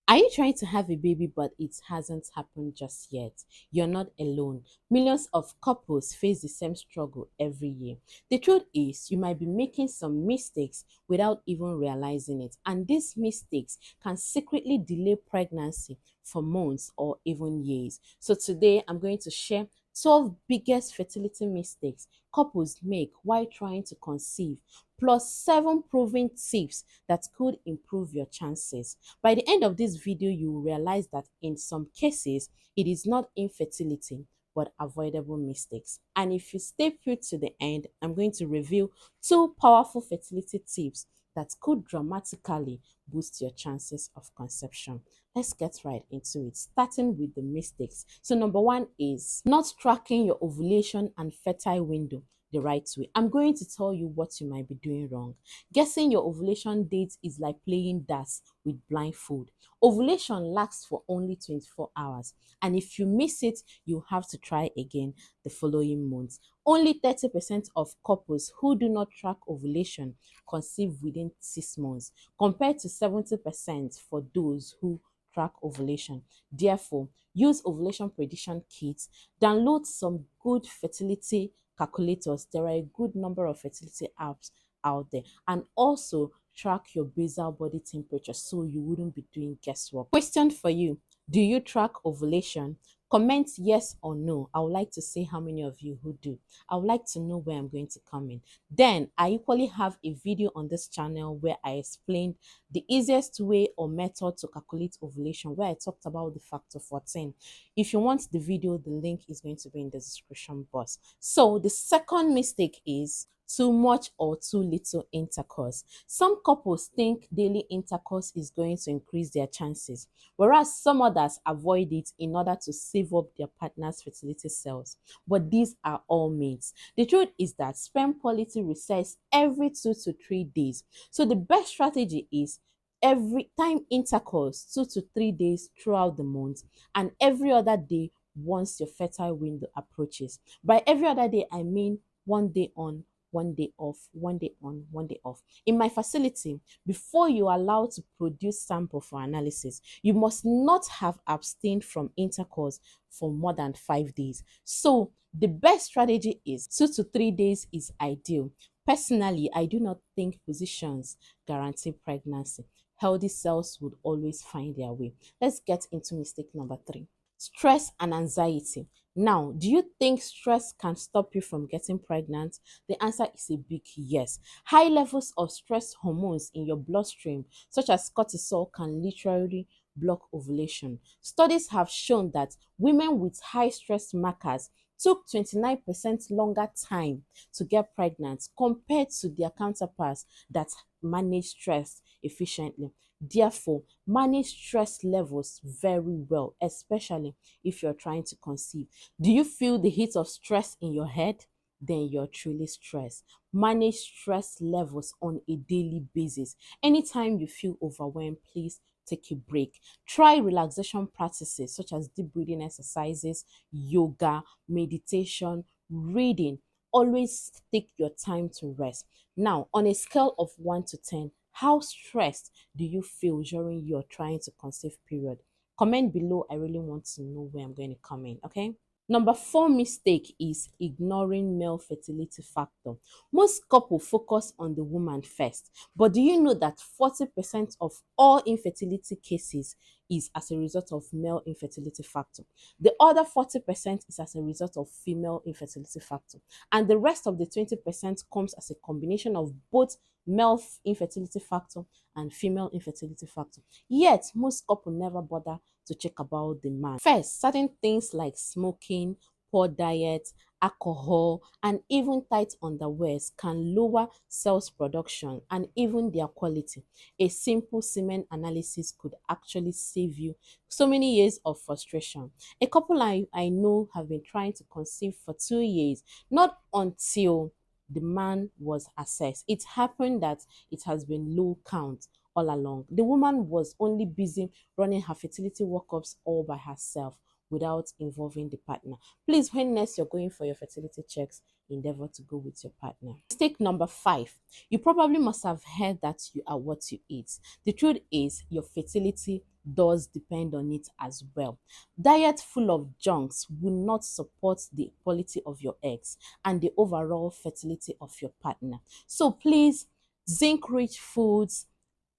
Are you trying to have a baby but it hasn't happened just yet? You're not alone. Millions of couples face the same struggle every year. The truth is, you might be making some mistakes without even realizing it, and these mistakes can secretly delay pregnancy for months or even years. So today I'm going to share 12 biggest fertility mistakes couples make while trying to conceive, plus 7 proven tips that could improve your chances. By the end of this video, you will realize that in some cases, it is not infertility, but avoidable mistakes. And if you stay put to the end, I'm going to reveal 2 powerful fertility tips that could dramatically boost your chances of conception. Let's get right into it, starting with the mistakes. So number 1 is not tracking your ovulation and fertile window the right way. I'm going to tell you what you might be doing wrong. Guessing your ovulation date is like playing darts with blindfold. Ovulation lasts for only 24 hours, and if you miss it, you have to try again the following month. Only 30% of couples who do not track ovulation conceive within 6 months, compared to 70% for those who track ovulation. Therefore, use ovulation prediction kits, download some good fertility calculators. There are a good number of fertility apps out there, and also track your basal body temperature so you wouldn't be doing guesswork. Question for you: do you track ovulation? Comment yes or no. I would like to see how many of you who do. I would like to know where I'm going to come in. Then I equally have a video on this channel where I explained the easiest way or method to calculate ovulation, where I talked about the factor 14. If you want the video, the link is going to be in the description box. So the second mistake is too much or too little intercourse. Some couples think daily intercourse is going to increase their chances, whereas some others avoid it in order to save up their partner's fertility cells. But these are all myths. The truth is that sperm quality resets every 2 to 3 days. So the best strategy is every time intercourse 2 to 3 days throughout the month, and every other day once your fertile window approaches. By every other day, I mean 1 day on, 1 day off, 1 day on, 1 day off. In my facility, before you are allowed to produce sample for analysis, you must not have abstained from intercourse for more than 5 days. So the best strategy is 2 to 3 days is ideal. Personally, I do not think physicians guarantee pregnancy. Healthy cells would always find their way. Let's get into mistake number 3. Stress and anxiety. Now, do you think stress can stop you from getting pregnant? The answer is a big yes. High levels of stress hormones in your bloodstream, such as cortisol, can literally block ovulation. Studies have shown that women with high stress markers took 29% longer time to get pregnant compared to their counterparts that manage stress efficiently. Therefore, manage stress levels very well, especially if you're trying to conceive. Do you feel the heat of stress in your head? Then you're truly stressed. Manage stress levels on a daily basis. Anytime you feel overwhelmed, please take a break. Try relaxation practices such as deep breathing exercises, yoga, meditation, reading. Always take your time to rest. Now, on a scale of 1 to 10, how stressed do you feel during your trying to conceive period? Comment below. I really want to know where I'm going to come in, okay? Number 4 mistake is ignoring male fertility factor. Most couples focus on the woman first, but do you know that 40% of all infertility cases is as a result of male infertility factor? The other 40% is as a result of female infertility factor, and the rest of the 20% comes as a combination of both male infertility factor and female infertility factor. Yet, most couples never bother to check about the man. First, certain things like smoking, poor diet, alcohol, and even tight underwears can lower cells production and even their quality. A simple semen analysis could actually save you so many years of frustration. A couple I know have been trying to conceive for 2 years, not until the man was assessed. It happened that it has been low count all along. The woman was only busy running her fertility workups all by herself without involving the partner. Please, when next you're going for your fertility checks, endeavor to go with your partner. Mistake number 5. You probably must have heard that you are what you eat. The truth is, your fertility does depend on it as well. Diet full of junks will not support the quality of your eggs and the overall fertility of your partner. So please, zinc-rich foods,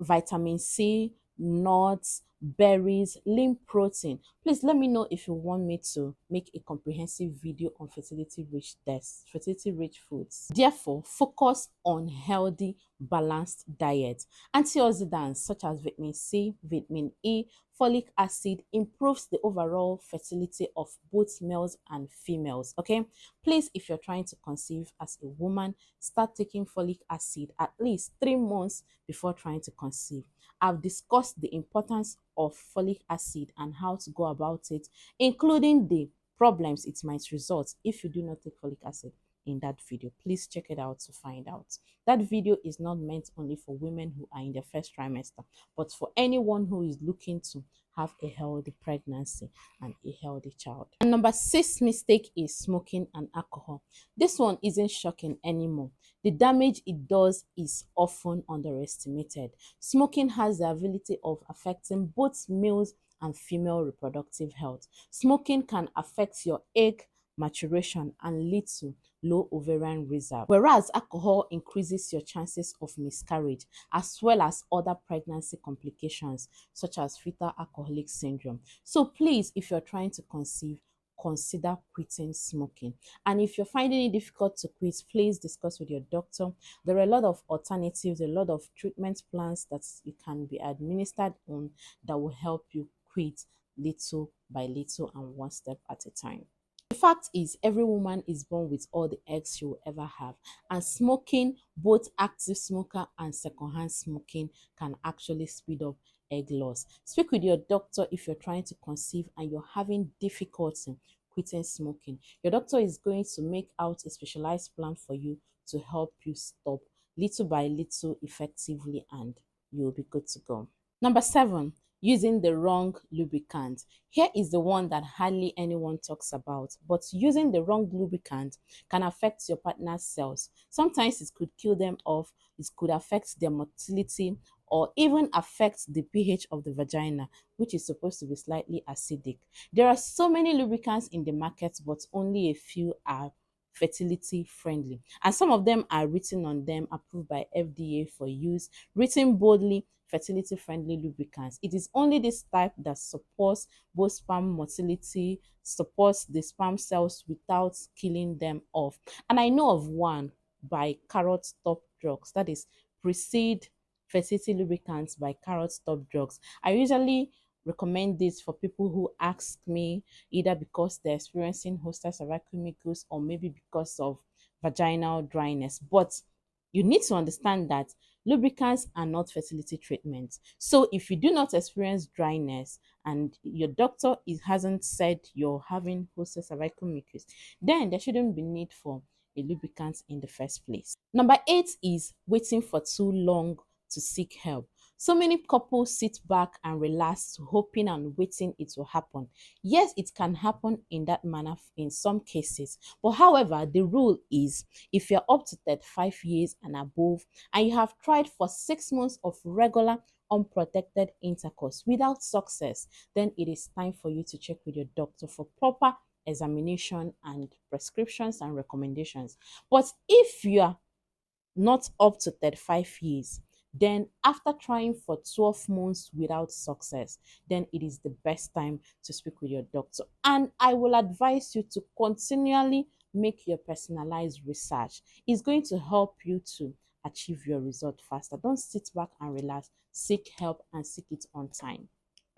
vitamin C, nuts, berries, lean protein. Please let me know if you want me to make a comprehensive video on fertility rich foods. Therefore, focus on healthy, balanced diet. Antioxidants such as vitamin C, vitamin E, folic acid improves the overall fertility of both males and females. Okay, please, if you're trying to conceive as a woman, start taking folic acid at least 3 months before trying to conceive. I've discussed the importance of folic acid and how to go about it, including the problems it might result if you do not take folic acid in that video. Please check it out to find out. That video is not meant only for women who are in their first trimester, but for anyone who is looking to have a healthy pregnancy and a healthy child. And number 6 mistake is smoking and alcohol. This one isn't shocking anymore. The damage it does is often underestimated. Smoking has the ability of affecting both males and female reproductive health. Smoking can affect your egg maturation and lead to low ovarian reserve, whereas alcohol increases your chances of miscarriage as well as other pregnancy complications such as fetal alcoholic syndrome. So please, if you're trying to conceive, consider quitting smoking. And if you're finding it difficult to quit, please discuss with your doctor. There are a lot of alternatives, a lot of treatment plans that you can be administered on that will help you quit little by little and one step at a time. The fact is, every woman is born with all the eggs she will ever have, and smoking, both active smoker and secondhand smoking, can actually speed up egg loss. Speak with your doctor if you're trying to conceive and you're having difficulty quitting smoking. Your doctor is going to make out a specialized plan for you to help you stop little by little effectively, and you'll be good to go. Number 7, using the wrong lubricant. Here is the one that hardly anyone talks about, but using the wrong lubricant can affect your partner's cells. Sometimes it could kill them off, it could affect their motility, or even affect the pH of the vagina, which is supposed to be slightly acidic. There are so many lubricants in the market, but only a few are fertility friendly, and some of them are written on them, approved by FDA for use, written boldly, fertility friendly lubricants. It is only this type that supports both sperm motility, supports the sperm cells without killing them off. And I know of one by Carrot Top Drugs, that is Precede Fertility Lubricants by Carrot Top Drugs. I usually recommend this for people who ask me either because they're experiencing hostile cervical mucus or maybe because of vaginal dryness. But you need to understand that lubricants are not fertility treatments. So if you do not experience dryness and your doctor hasn't said you're having hostile cervical mucus, then there shouldn't be need for a lubricant in the first place. Number 8 is waiting for too long to seek help. So many couples sit back and relax, hoping and waiting it will happen. Yes, it can happen in that manner in some cases. But however, the rule is if you're up to 35 years and above and you have tried for 6 months of regular unprotected intercourse without success, then it is time for you to check with your doctor for proper examination and prescriptions and recommendations. But if you are not up to 35 years, then after trying for 12 months without success, then it is the best time to speak with your doctor. And I will advise you to continually make your personalized research. It's going to help you to achieve your result faster. Don't sit back and relax. Seek help and seek it on time.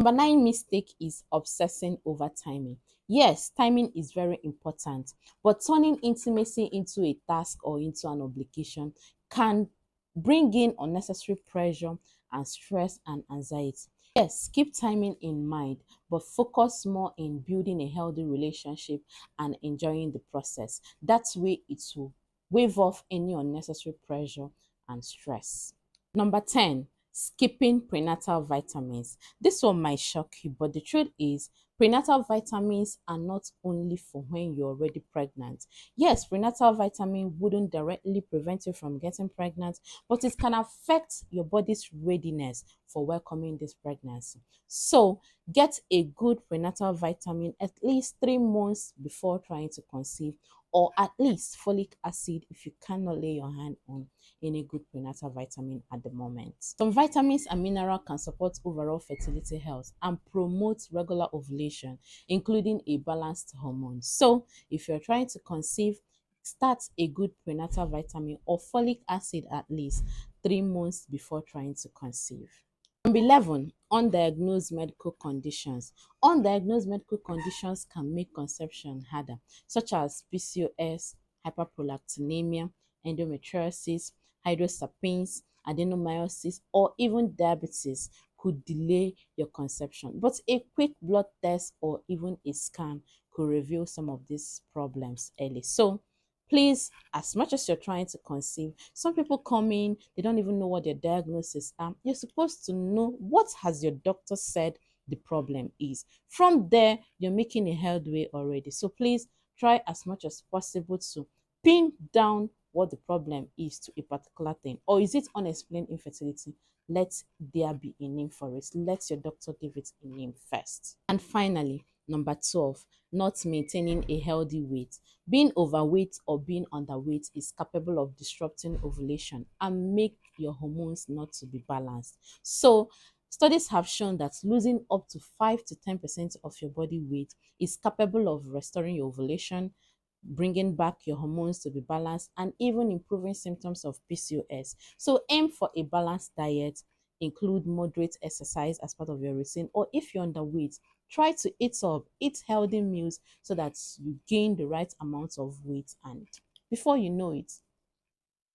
Number 9 mistake is obsessing over timing. Yes, timing is very important, but turning intimacy into a task or into an obligation can bring in unnecessary pressure and stress and anxiety. Yes, keep timing in mind, but focus more in building a healthy relationship and enjoying the process. That way, it will wave off any unnecessary pressure and stress. Number 10, skipping prenatal vitamins. This one might shock you, but the truth is, prenatal vitamins are not only for when you're already pregnant. Yes, prenatal vitamin wouldn't directly prevent you from getting pregnant, but it can affect your body's readiness for welcoming this pregnancy. So, get a good prenatal vitamin at least 3 months before trying to conceive, or at least folic acid if you cannot lay your hand on any good prenatal vitamin at the moment. Some vitamins and minerals can support overall fertility health and promote regular ovulation, including a balanced hormone. So, if you're trying to conceive, start a good prenatal vitamin or folic acid at least 3 months before trying to conceive. Number 11, undiagnosed medical conditions. Undiagnosed medical conditions can make conception harder, such as PCOS, hyperprolactinemia, endometriosis, hydrosalpinx, adenomyosis, or even diabetes could delay your conception. But a quick blood test or even a scan could reveal some of these problems early. So, please, as much as you're trying to conceive, some people come in, they don't even know what their diagnosis are. You're supposed to know what has your doctor said the problem is. From there, you're making a headway already. So please try as much as possible to pin down what the problem is to a particular thing. Or is it unexplained infertility? Let there be a name for it. Let your doctor give it a name first. And finally, number 12, not maintaining a healthy weight. Being overweight or being underweight is capable of disrupting ovulation and make your hormones not to be balanced. So, studies have shown that losing up to 5 to 10% of your body weight is capable of restoring your ovulation, bringing back your hormones to be balanced, and even improving symptoms of PCOS. So, aim for a balanced diet, include moderate exercise as part of your routine, or if you're underweight, try to eat healthy meals so that you gain the right amount of weight, and before you know it,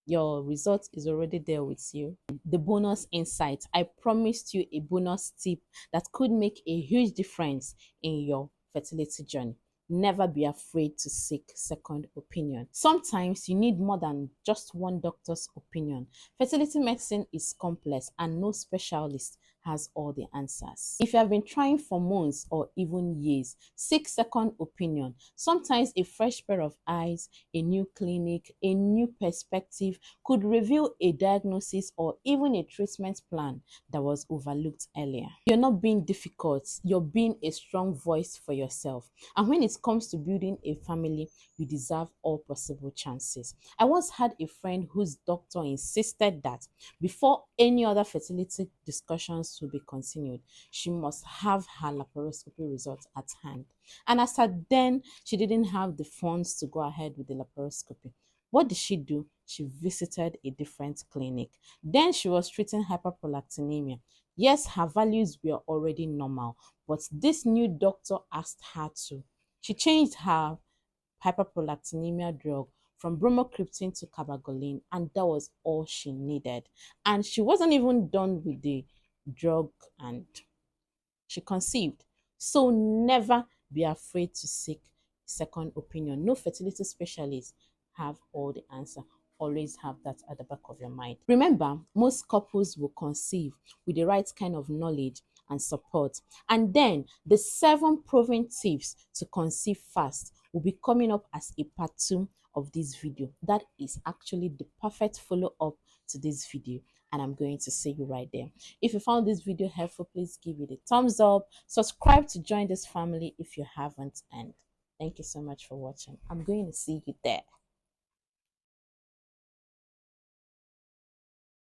your result is already there with you. The bonus insight. I promised you a bonus tip that could make a huge difference in your fertility journey. Never be afraid to seek second opinion. Sometimes you need more than just one doctor's opinion. Fertility medicine is complex and no specialist has all the answers. If you have been trying for months or even years, seek second opinion. Sometimes a fresh pair of eyes, a new clinic, a new perspective could reveal a diagnosis or even a treatment plan that was overlooked earlier. You're not being difficult, you're being a strong voice for yourself. And when it comes to building a family, you deserve all possible chances. I once had a friend whose doctor insisted that before any other fertility discussions to be continued, she must have her laparoscopy results at hand. And as at then, she didn't have the funds to go ahead with the laparoscopy. What did she do? She visited a different clinic. Then she was treating hyperprolactinemia. Yes, her values were already normal, but this new doctor asked her to. She changed her hyperprolactinemia drug from bromocriptine to cabergoline, and that was all she needed. And she wasn't even done with the drug, and she conceived. So never be afraid to seek second opinion. No fertility specialist have all the answer. Always have that at the back of your mind. Remember, most couples will conceive with the right kind of knowledge and support. And then the 7 proven tips to conceive fast will be coming up as a part 2 of this video. That is actually the perfect follow-up to this video, and I'm going to see you right there. If you found this video helpful, please give it a thumbs up. Subscribe to join this family if you haven't, and thank you so much for watching. I'm going to see you there.